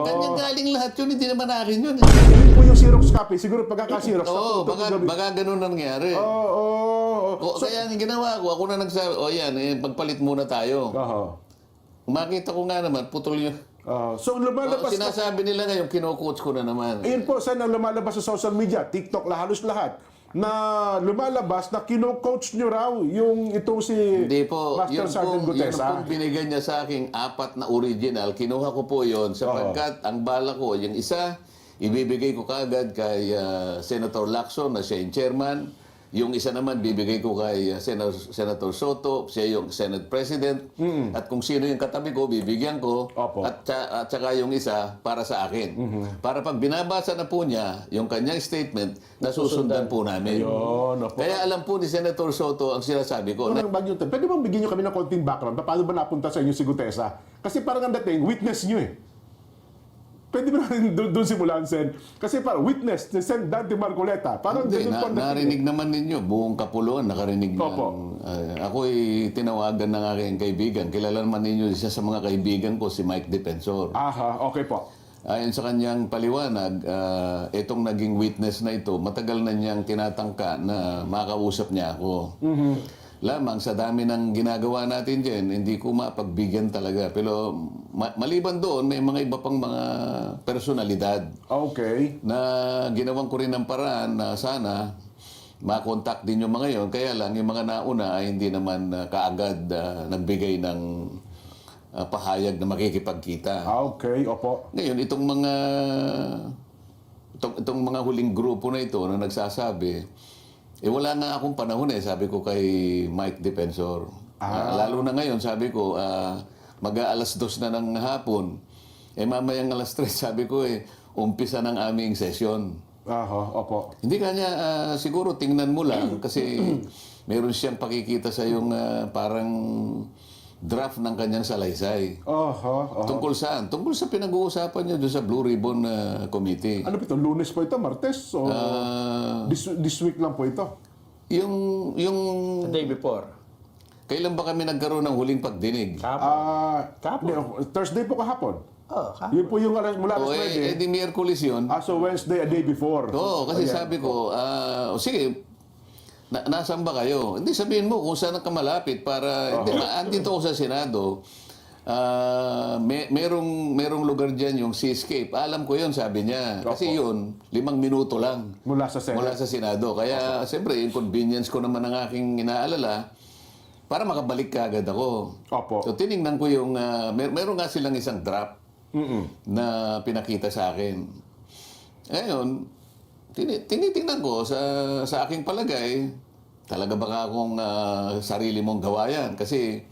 Kanya galing lahat yun, hindi naman akin yun. Yun po yung Xerox copy. Siguro pagkaka-Xerox. Oo, baka ganun ang nangyari. Kaya ang ginawa ko, ako na nagsabi, yan, pagpalit muna tayo. Makita ko nga naman, putol yun. So lumalabas sinasabi nila ngayon, kino-coach ko na naman. Ayun po, saan ang lumalabas sa social media, TikTok, halos lahat, na lumalabas na kino-coach nyo raw yung itong si Hindi po, Master Sergeant yun Gutesa. pong binigyan niya sa akin 4 na original, kinuha ko po yon sapagkat ang bala ko, yung isa, ibibigay ko kagad kay Senator Lacson na siya yung chairman. Yung isa naman, bibigay ko kay Senator Soto, siya yung Senate President. At kung sino yung katabi ko, bibigyan ko. At saka yung isa, para sa akin. Para pag binabasa na po niya, yung kanyang statement, nasusundan po namin. Kaya alam po ni Senator Soto ang sinasabi ko. Pwede bang bigyan nyo kami ng konting background? Paano ba napunta sa inyo si Gutesa? Kasi parang ang dating, witness nyo eh. Pwede ba natin doon simulan, Sen? Kasi parang witness ni Sen Dante Marcoleta. Parang hindi, ganun po narinig naman ninyo, buong Kapuluan nakarinig ng... ako'y tinawagan ng aking kaibigan. Kilala naman ninyo isa sa mga kaibigan ko, si Mike Defensor. Okay po. Ayon sa kanyang paliwanag, itong naging witness na ito, matagal na niyang tinatangka na makausap niya ako. Lamang sa dami ng ginagawa natin dyan, hindi ko mapagbigyan talaga. Pero maliban doon, may mga iba pang mga personalidad. Na ginawan ko rin ng paraan na sana makontak din yung mga yon. Kaya lang, yung mga nauna ay hindi naman kaagad nagbigay ng pahayag na makikipagkita. Opo. Ngayon, itong mga huling grupo na ito na nagsasabi, wala nga akong panahon sabi ko kay Mike Defensor. Lalo na ngayon, sabi ko, mag-aalas 2 na ng hapon. Mamayang alas 3, sabi ko, umpisa ng aming session. Opo. Hindi kanya, siguro tingnan mo lang kasi meron siyang pakikita sa yung parang draft ng kanyang salaysay. Tungkol saan? Tungkol sa pinag-uusapan niyo doon sa Blue Ribbon Committee. Ano po ito? Lunes po ito? Martes? O this week lang po ito? Yung... The day before. Kailan ba kami nagkaroon ng huling pagdinig? Thursday po kahapon. kahapon. Yun po yung mula alas 9. Di Miyerkules yun. So Wednesday, a day before. Kasi sabi ko, sige, nasaan ba kayo? Hindi, sabihin mo kung saan ka malapit para... andito ako sa Senado. Merong lugar dyan yung Seascape. Alam ko yun, sabi niya. Kasi yun, 5 minuto lang. Mula sa Senado. Kaya, siyempre, inconvenience ko naman ang aking inaalala para makabalik ka agad ako. So, tinignan ko yung... meron nga silang isang draft na pinakita sa akin. Ngayon, tinitingnan ko sa aking palagay, talaga baka akong sarili mong gawa yan. Kasi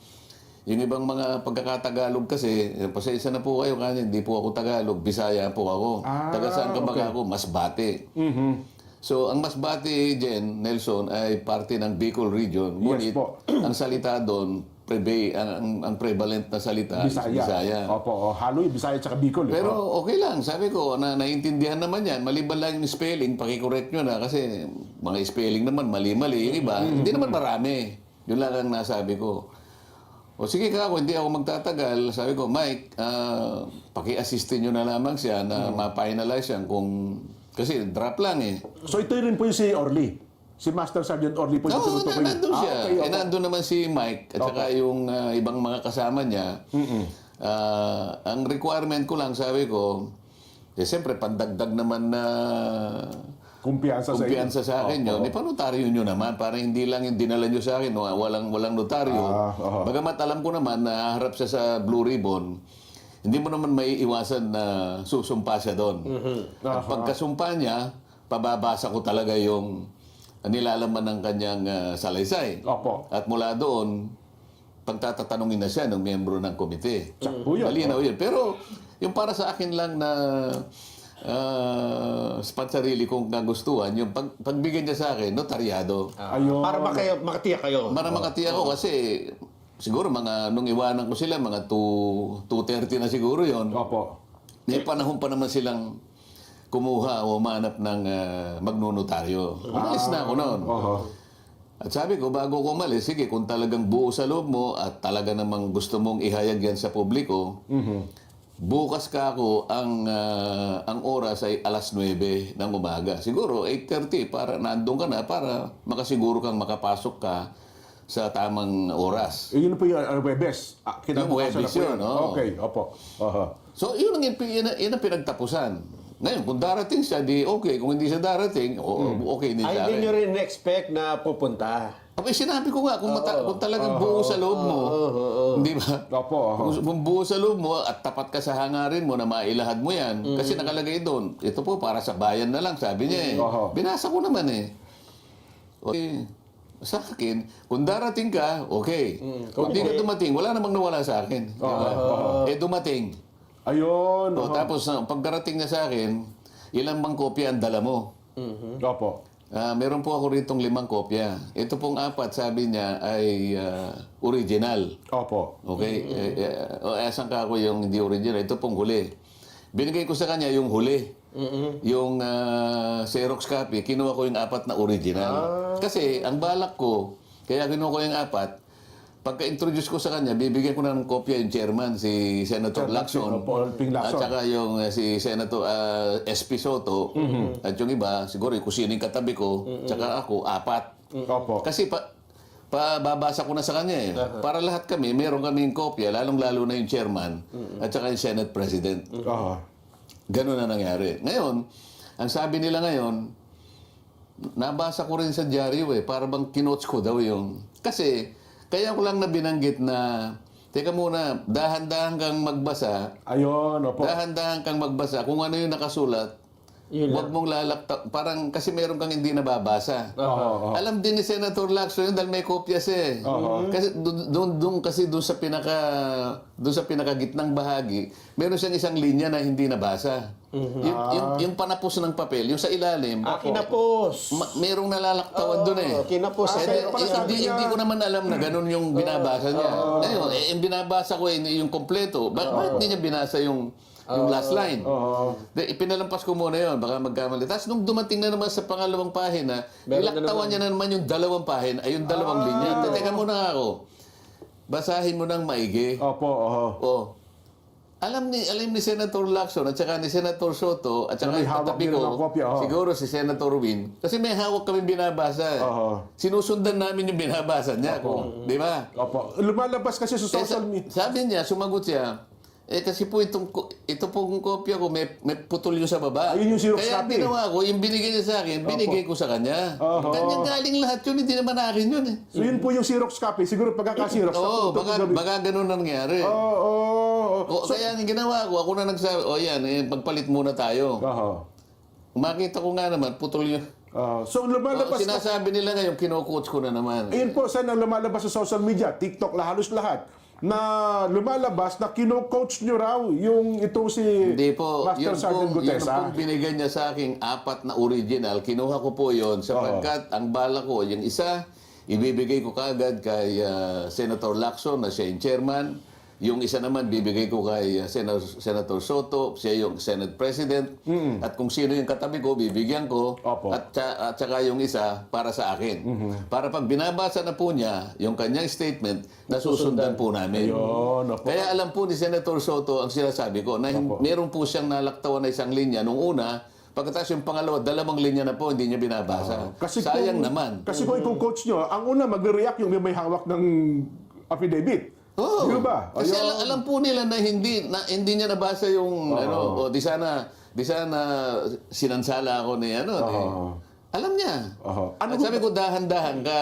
yung ibang mga pagkakatagalog kasi, pasensya na po kayo kasi hindi po ako Tagalog, Bisaya po ako. Taga saan ka baka ako? Masbate. So, ang Masbate, Jen, Nelson, ay parte ng Bicol Region. Ngunit, ang salita doon, ang prevalent na salita Bisaya. Haloy, Bisaya tsaka Bicol. Pero okay lang, sabi ko, naintindihan naman yan. Maliban lang yung spelling, pakicorrect nyo na kasi mga spelling naman, mali-mali. Yung iba, hindi naman marami. Yun lang ang nasabi ko. O sige ka ako, hindi ako magtatagal. Sabi ko, Mike, paki-assistin nyo na lamang siya na ma-finalize yan kung... Kasi drop lang So ito rin po yung si Orly. Si Master Sergeant Orly po yung tinutukoy. Nandun siya. Nandun naman si Mike at saka yung ibang mga kasama niya. Ang requirement ko lang, sabi ko, siyempre, pandagdag naman na kumpiyansa sa akin yun. Panotaryo nyo naman, para hindi lang yung dinala nyo sa akin, walang notaryo. Bagamat alam ko naman na harap siya sa Blue Ribbon, hindi mo naman may iwasan na susumpa siya doon. At pagkasumpa niya, pababasa ko talaga yung nilalaman ng kanyang salaysay. At mula doon, pagtatatanungin na siya ng miyembro ng komite. Malinaw yun. Pero yung para sa akin lang na sarili kong nagustuhan, yung pagbigyan niya sa akin, notaryado. Para makatiyak kayo. Para makatiyak ko kasi... Siguro nung iwanan ko sila, mga 2:30 na siguro yon. May panahon pa naman silang kumuha o manap ng magnunotaryo. Umalis na ako noon. At sabi ko, bago ko umalis, sige, kung talagang buo sa loob mo at talaga namang gusto mong ihayag yan sa publiko, bukas ka ako ang oras ay alas 9 ng umaga. Siguro 8:30 para nandun ka na para makasiguro kang makapasok ka sa tamang oras. Yun po yung Webes. Yung Webes yun, oo. Okay, opo. So, yun ang pinagtapusan. Ngayon, kung darating siya, di okay. Kung hindi siya darating, okay din Ay, sa hindi akin. nyo rin expect na pupunta. Abay, sinabi ko nga, kung talagang buo sa loob mo, hindi ba? Opo. Kung buo sa loob mo at tapat ka sa hangarin mo na mailahad mo yan, kasi nakalagay doon, ito po para sa bayan na lang, sabi niya eh. Binasa ko naman eh. Okay. Sa akin, kung darating ka, okay. Kung di ka dumating, wala namang nawala sa akin. Diba? Eh, dumating. Ayun. Tapos, pagdarating na sa akin, ilang bang kopya ang dala mo? Opo. Meron po ako ritong 5 kopya. Ito pong 4, sabi niya, ay original. Opo. Okay? Asan ka ako yung hindi original? Ito pong huli. Binigay ko sa kanya yung huli. Yung Xerox copy, kinuha ko yung 4 na original. Kasi ang balak ko, kaya kinuha ko yung 4, pagka-introduce ko sa kanya, bibigyan ko na ng kopya yung chairman, si Senator Lacson. At saka yung si Senator SP Soto. At yung iba, siguro yung kusining katabi ko. Tsaka ako, 4. Opo. Kasi babasa ko na sa kanya eh. Para lahat kami, meron kaming kopya, lalong-lalo na yung chairman. At saka yung Senate President. Ganun na nangyari. Ngayon, ang sabi nila ngayon, nabasa ko rin sa dyaryo eh, para bang kinotes ko daw yung... Kasi, kaya ko lang na binanggit na, teka muna, dahan-dahan kang magbasa. Ayun, opo. Dahan-dahan kang magbasa. Kung ano yung nakasulat, huwag mong lalakta. Parang kasi meron kang hindi nababasa. Alam din ni Senator Lacson yun dahil may kopya siya eh. Kasi doon sa pinakagitnang bahagi, meron siyang isang linya na hindi nabasa. Yung panapos ng papel, yung sa ilalim. Kinapos. Merong nalalaktawan doon eh. Kinapos. Hindi ko naman alam na ganun yung binabasa niya. Ngayon, yung binabasa ko yung kompleto. Bakit hindi niya binasa yung last line? Ipinalampas ko muna yun, baka magkamali. Tapos nung dumating na naman sa pangalawang pahina, nilaktawan niya na naman yung 2 pahina, ay yung 2 linya. Teka muna nga ako. Basahin mo ng maigi. Opo. Alam ni Senator Lacson at saka ni Senator Soto at saka May yung hawak katabi nila ko, ng kopya, siguro si Senator Win, kasi may hawak kami binabasa. Sinusundan namin yung binabasa niya. Di ba? Opo. Lumalabas kasi sa social media. Sabi niya, sumagot siya, kasi po ito pong kopya ko, may putol yung sa baba. Ayun yung Xerox Kaya copy. ginawa ko, yung binigay niya sa akin, binigay ko sa kanya. Kanya galing lahat yun, hindi naman akin yun eh. So yun po yung Xerox copy. Siguro pagkaka-Xerox. Oo, baka ganun ang nangyari. Kaya ang ginawa ko, ako na nagsabi, yan, pagpalit muna tayo. Makita ko nga naman, putol yung... So lumalabas sinasabi nila ngayon, kino-coach ko na naman. Ayun po, saan ang lumalabas sa social media? TikTok, halos lahat. Na lumalabas na kino-coach nyo raw yung itong si Hindi po, Master Sergeant yung Gutesa. pong binigay niya sa akin 4 na original, kinuha ko po yon sapagkat ang bala ko, yung isa, ibibigay ko kagad kay Senator Lacson na siya yung chairman. Yung isa naman, bibigay ko kay Senator Soto, siya yung Senate President. At kung sino yung katabi ko, bibigyan ko. At saka yung isa, para sa akin. Para pag binabasa na po niya, yung kanyang statement, nasusundan po namin. Kaya alam po ni Senator Soto ang sinasabi ko, na meron po siyang nalaktawan na isang linya nung una, pagkatapos yung pangalawa, 2 linya na po, hindi niya binabasa. Sayang naman. Kasi kung i-coach nyo, ang una mag-react yung may hawak ng affidavit. Oo. Di ba? Kasi alam po nila na hindi niya nabasa yung di sana sinansala ako ni alam niya. At sabi ko dahan-dahan ka.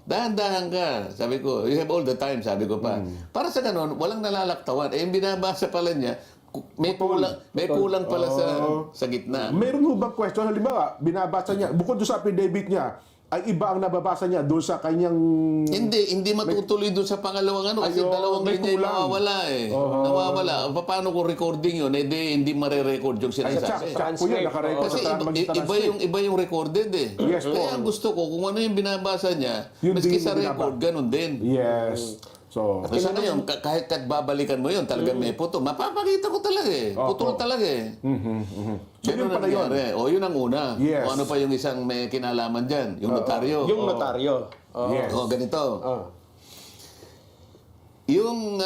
Dahan-dahan ka. Sabi ko, you have all the time, sabi ko pa. Para sa ganun, walang nalalaktawan. Yung binabasa pala niya, may kulang pala sa gitna. Meron ho bang question? Halimbawa, binabasa niya, bukod doon sa affidavit niya, ay iba ang nababasa niya doon sa kanyang... Hindi matutuloy doon sa pangalawang kasi 2 linya yung nawawala eh. Nawawala. Paano kung recording yun? Hindi mare-record yung sinasabi. Kasi iba yung recorded eh. Yes, kaya ang gusto ko, kung ano yung binabasa niya, maski sa record, ganun din. Yes. So, Kasi ngayon, kahit babalikan mo yun, talagang may putol. Mapapakita ko talaga eh. Putol talaga eh. So, yun pala yun. O, yun ang una. Yes. O ano pa yung isang may kinalaman dyan? Yung notaryo. Yung notaryo. Yes. O, ganito. Yung